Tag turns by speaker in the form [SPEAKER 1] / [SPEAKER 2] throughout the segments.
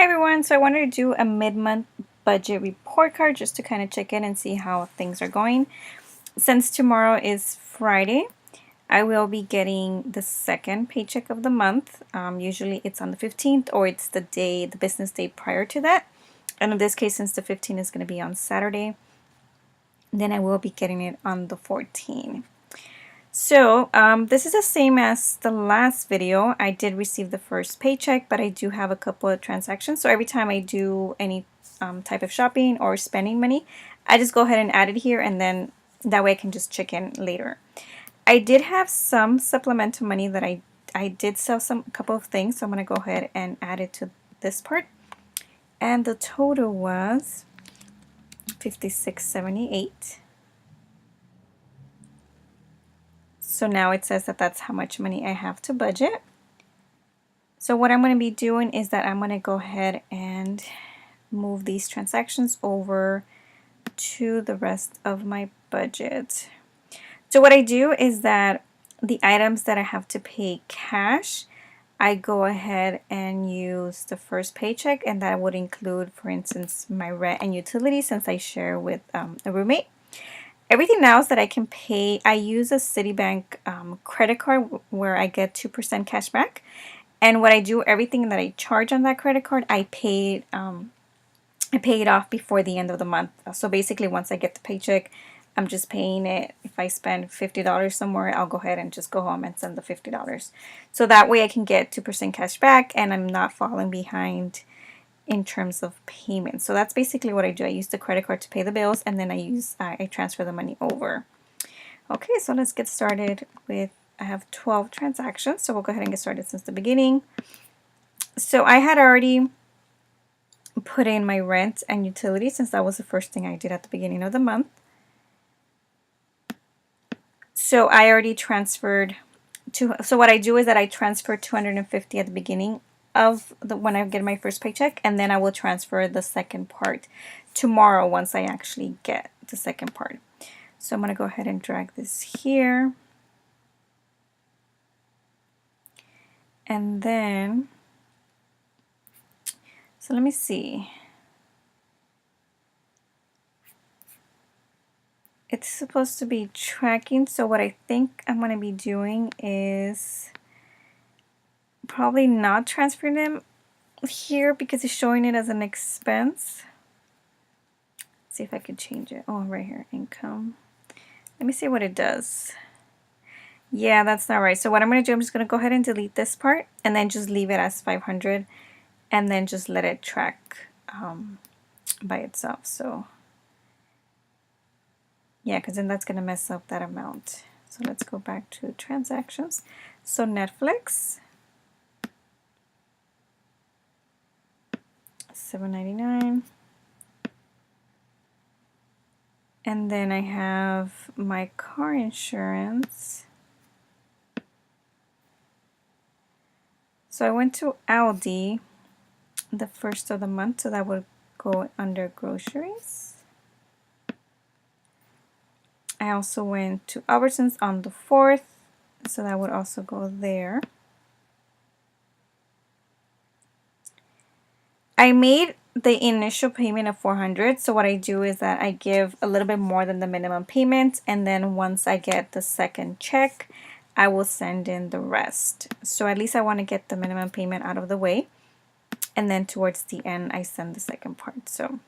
[SPEAKER 1] everyone, so I wanted to do a mid-month budget report card just to kind of check in and see how things are going. Since tomorrow is Friday, I will be getting the second paycheck of the month. Usually it's on the 15th or it's the business day prior to that. And in this case, since the 15th is going to be on Saturday, then I will be getting it on the 14th. So this is the same as the last video. I did receive the first paycheck, but I do have a couple of transactions. So every time I do any type of shopping or spending money, I just go ahead and add it here, and then that way I can just check in later. I did have some supplemental money that I did sell a couple of things, so I'm going to go ahead and add it to this part. And the total was $56.78. So now it says that that's how much money I have to budget. So what I'm going to be doing is that I'm going to go ahead and move these transactions over to the rest of my budget. So what I do is that the items that I have to pay cash, I go ahead and use the first paycheck, and that would include, for instance, my rent and utilities since I share with a roommate. Everything else that I can pay, I use a Citibank credit card where I get 2% cash back. And what I do, everything that I charge on that credit card, I pay it off before the end of the month. So basically, once I get the paycheck, I'm just paying it. If I spend $50 somewhere, I'll go ahead and just go home and send the $50. So that way I can get 2% cash back and I'm not falling behind in terms of payment. So that's basically what I do. I use the credit card to pay the bills, and then I transfer the money over. Okay, so let's get started with, I have 12 transactions, so we'll go ahead and get started since the beginning. So I had already put in my rent and utilities since that was the first thing I did at the beginning of the month. So I already transferred so what I do is that I transfer $250 at the beginning of when I get my first paycheck, and then I will transfer the second part tomorrow once I actually get the second part. So I'm going to go ahead and drag this here. And then, so let me see. It's supposed to be tracking, so what I think I'm going to be doing is probably not transferring them here because it's showing it as an expense. Let's see if I can change it. Oh, right here, income. Let me see what it does. Yeah, that's not right. So what I'm going to do, I'm just going to go ahead and delete this part and then just leave it as 500 and then just let it track by itself. So yeah, because then that's going to mess up that amount. So let's go back to transactions. So Netflix, $7.99. And then I have my car insurance. So I went to Aldi the first of the month, so that would go under groceries. I also went to Albertsons on the 4th, so that would also go there. I made the initial payment of $400, so what I do is that I give a little bit more than the minimum payment, and then once I get the second check, I will send in the rest. So at least I want to get the minimum payment out of the way, and then towards the end I send the second part. So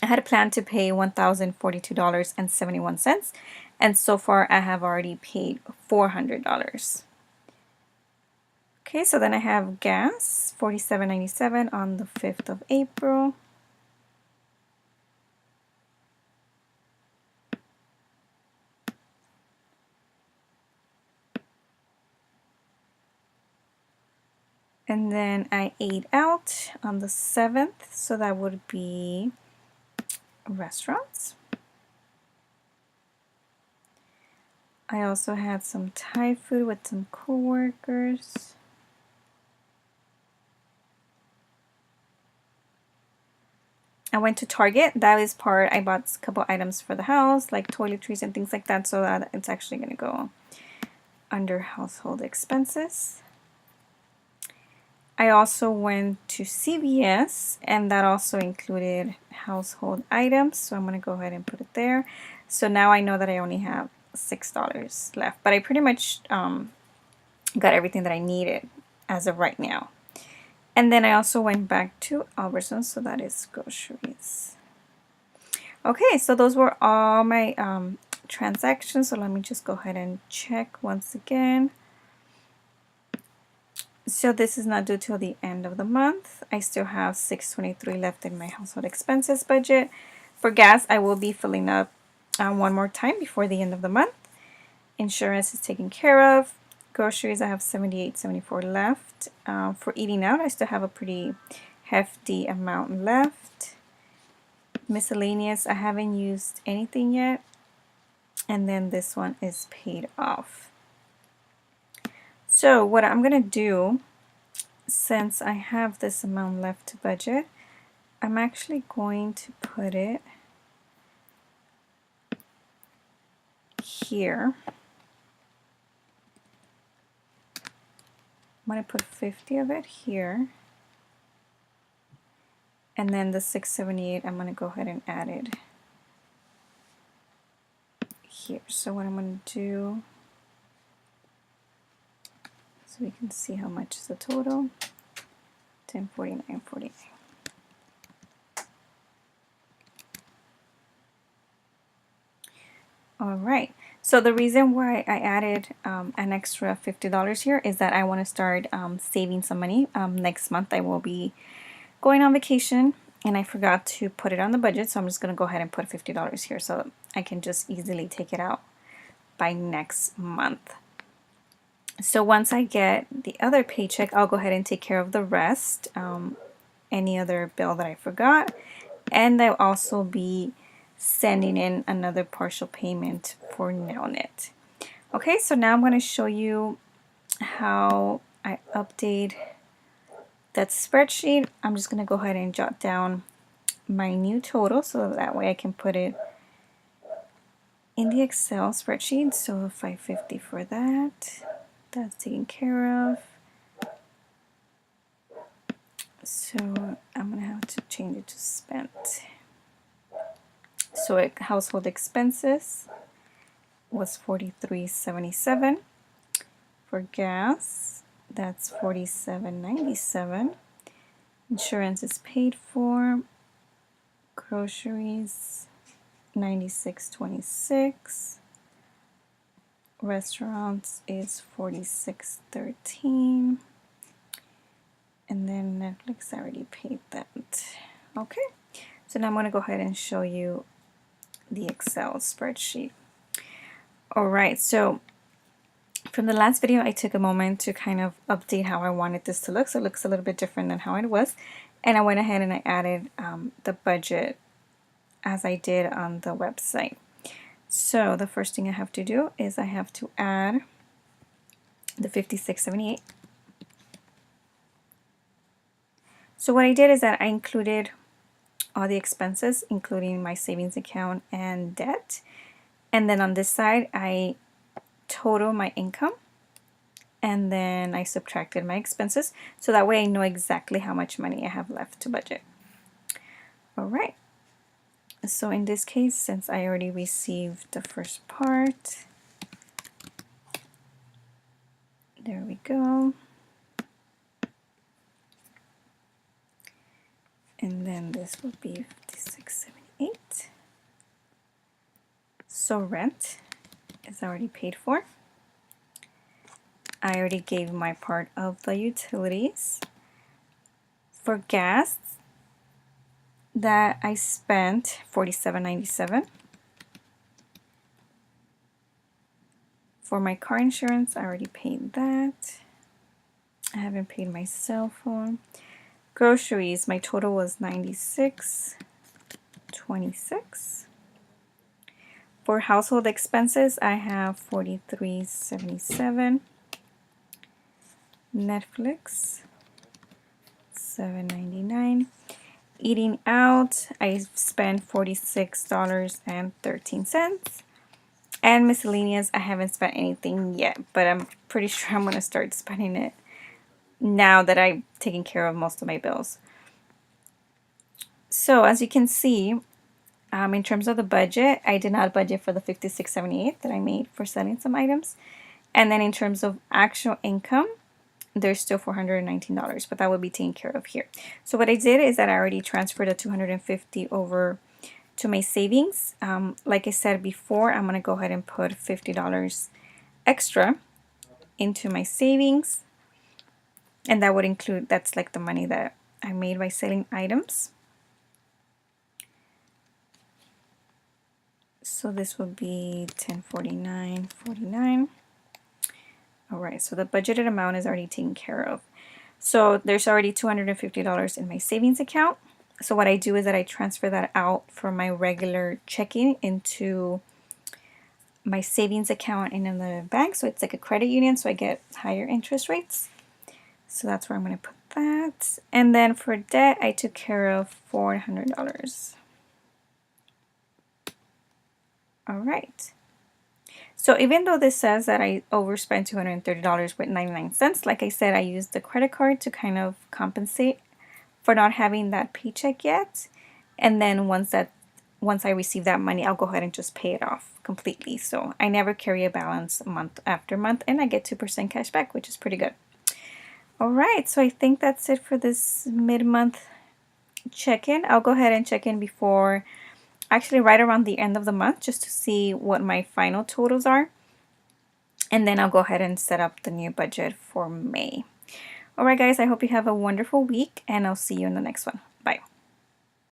[SPEAKER 1] I had a plan to pay $1,042.71, and so far I have already paid $400. Okay, so then I have gas, $47.97 on the 5th of April. And then I ate out on the 7th, so that would be restaurants. I also had some Thai food with some coworkers. I went to Target. That is part, I bought a couple items for the house, like toiletries and things like that, so that it's actually going to go under household expenses. I also went to CVS, and that also included household items. So I'm going to go ahead and put it there. So now I know that I only have $6 left. But I pretty much got everything that I needed as of right now. And then I also went back to Albertsons, so that is groceries. Okay, so those were all my transactions. So let me just go ahead and check once again. So this is not due till the end of the month. I still have $6.23 left in my household expenses budget. For gas, I will be filling up one more time before the end of the month. Insurance is taken care of. Groceries, I have $78.74 left. For eating out, I still have a pretty hefty amount left. Miscellaneous, I haven't used anything yet. And then this one is paid off. So what I'm going to do, since I have this amount left to budget, I'm actually going to put it here. I'm going to put 50 of it here. And then the $6.78, I'm going to go ahead and add it here. So what I'm going to do, so we can see how much is the total, $10.49.49. All right. So the reason why I added an extra $50 here is that I want to start saving some money. Next month I will be going on vacation, and I forgot to put it on the budget, so I'm just going to go ahead and put $50 here so I can just easily take it out by next month. So once I get the other paycheck, I'll go ahead and take care of the rest, any other bill that I forgot, and I'll also be sending in another partial payment for Nelnet. Okay, so now I'm going to show you how I update that spreadsheet. I'm just going to go ahead and jot down my new total so that way I can put it in the Excel spreadsheet. So 550 for that. That's taken care of. So I'm going to have to change it to spent. So household expenses was $43.77. For gas, that's $47.97. Insurance is paid for. Groceries, $96.26. Restaurants is $46.13. And then Netflix, I already paid that. Okay, so now I'm going to go ahead and show you the Excel spreadsheet. All right, so from the last video, I took a moment to kind of update how I wanted this to look. So it looks a little bit different than how it was. And I went ahead and I added the budget as I did on the website. So the first thing I have to do is I have to add the $56.78. So what I did is that I included all the expenses, including my savings account and debt. And then on this side, I total my income, and then I subtracted my expenses, so that way I know exactly how much money I have left to budget. All right, so in this case, since I already received the first part, there we go, and then this will be $56.78. So rent is already paid for. I already gave my part of the utilities. For gas, that I spent $47.97. For my car insurance, I already paid that. I haven't paid my cell phone. Groceries, my total was $96.26. For household expenses, I have $43.77. Netflix, $7.99. Eating out, I spent $46.13. And miscellaneous, I haven't spent anything yet, but I'm pretty sure I'm going to start spending it now that I've taken care of most of my bills. So as you can see, in terms of the budget, I did not budget for the $56.78 that I made for selling some items. And then in terms of actual income, there's still $419, but that will be taken care of here. So what I did is that I already transferred the $250 over to my savings. Like I said before, I'm going to go ahead and put $50 extra into my savings. And that would include, that's like the money that I made by selling items. So this would be $1049.49. All right, so the budgeted amount is already taken care of. So there's already $250 in my savings account. So what I do is that I transfer that out from my regular checking into my savings account and in the bank. So it's like a credit union, so I get higher interest rates. So that's where I'm going to put that. And then for debt, I took care of $400. All right. So even though this says that I overspent $230 with 99 cents, like I said, I used the credit card to kind of compensate for not having that paycheck yet. And then once I receive that money, I'll go ahead and just pay it off completely. So I never carry a balance month after month, and I get 2% cash back, which is pretty good. All right, so I think that's it for this mid-month check-in. I'll go ahead and check in before, actually right around the end of the month, just to see what my final totals are. And then I'll go ahead and set up the new budget for May. All right, guys, I hope you have a wonderful week, and I'll see you in the next one. Bye.